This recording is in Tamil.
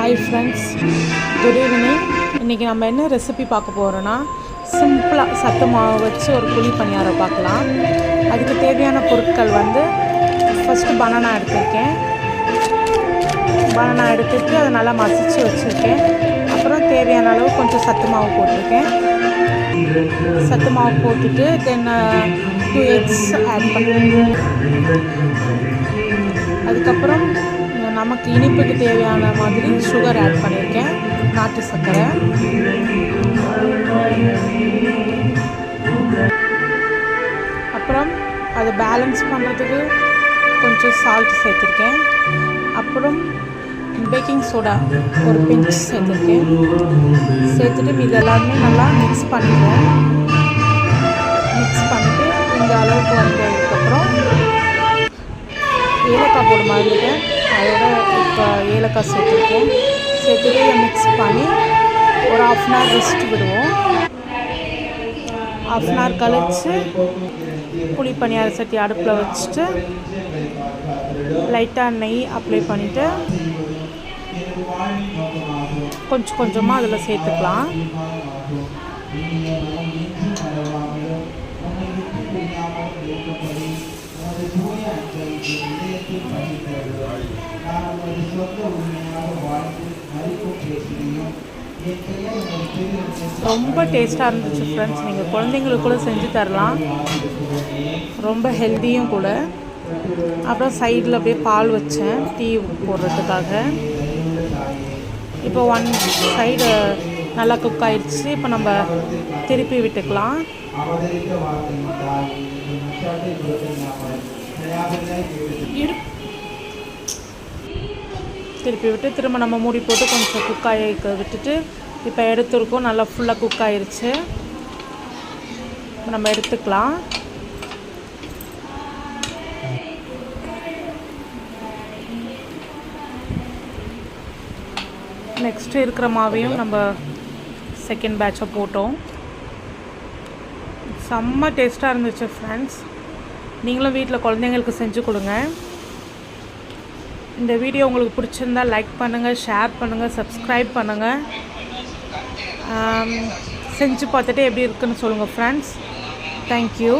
Hi friends, good evening. இன்றைக்கி நம்ம என்ன ரெசிபி பார்க்க போகிறோன்னா, சிம்பிளாக சத்து மாவு வச்சு ஒரு குழி பணியாரம் பார்க்கலாம். அதுக்கு தேவையான பொருட்கள் ஃபஸ்ட்டு பனானா எடுத்திருக்கேன். பனானா எடுத்துட்டு அதை நல்லா மசிச்சு வச்சுருக்கேன். அப்புறம் தேவையான அளவு கொஞ்சம் சத்து மாவு போட்டிருக்கேன். சத்து மாவு போட்டுட்டு தென் 2 எக்ஸ் ஆட் பண்ணுறேன். அதுக்கப்புறம் நமக்கு இனிப்புக்கு தேவையான மாதிரி சுகர் ஆட் பண்ணியிருக்கேன், நாட்டு சர்க்கரை. அப்புறம் அதை பேலன்ஸ் பண்ணுறதுக்கு கொஞ்சம் சால்ட் சேர்த்துருக்கேன். அப்புறம் பேக்கிங் சோடா ஒரு பிஞ்ச் சேர்த்துருக்கேன். சேர்த்துட்டு இது எல்லாமே நல்லா மிக்ஸ் பண்ணிடுவேன். மிக்ஸ் பண்ணிவிட்டு இந்த அளவுக்கு வந்ததுக்கப்புறம் ஏலக்காய் போட மாதிரிட்டேன். அதோட இப்போ ஏலக்காய் சேர்த்துருக்கேன். சேர்த்துட்டு இதை மிக்ஸ் பண்ணி ஒரு 1/2 hour ரெஸ்ட் விடுவோம். 1/2 hour கழித்து புளி பணியார சட்டி அடுப்பில் வச்சுட்டு லைட்டாக நெய் அப்ளை பண்ணிவிட்டு கொஞ்சம் கொஞ்சமாக அதில் சேர்த்துக்கலாம். ரொம்ப டேஸ்ட்டாக இருந்துச்சு ஃப்ரெண்ட்ஸ். நீங்கள் குழந்தைங்களுக்கு கூட செஞ்சு தரலாம், ரொம்ப ஹெல்த்தியும் கூட. அப்புறம் சைடில் அப்படியே பால் வச்சேன் டீ போடுறதுக்காக. இப்போ 1 சைடு நல்லா குக் ஆயிடுச்சு. இப்போ நம்ம திருப்பி விட்டுக்கலாம். திருப்பி விட்டு திரும்ப நம்ம மூடி போட்டு கொஞ்சம் குக் ஆகி விட்டுட்டு இப்போ எடுத்துருக்கோம். நல்லா ஃபுல்லாக குக் ஆகிருச்சு. நம்ம எடுத்துக்கலாம். நெக்ஸ்ட்டு இருக்கிற மாவையும் நம்ம செகண்ட் பேட்சை போட்டோம். செம்ம டேஸ்ட்டாக இருந்துச்சு ஃப்ரெண்ட்ஸ். நீங்களும் வீட்டில் குழந்தைங்களுக்கு செஞ்சு கொடுங்க. இந்த வீடியோ உங்களுக்கு பிடிச்சிருந்தால் லைக் பண்ணுங்கள், ஷேர் பண்ணுங்கள், சப்ஸ்கிரைப் பண்ணுங்கள். செஞ்சு பார்த்துட்டு எப்படி இருக்குன்னு சொல்லுங்கள் ஃப்ரெண்ட்ஸ். தேங்க்யூ.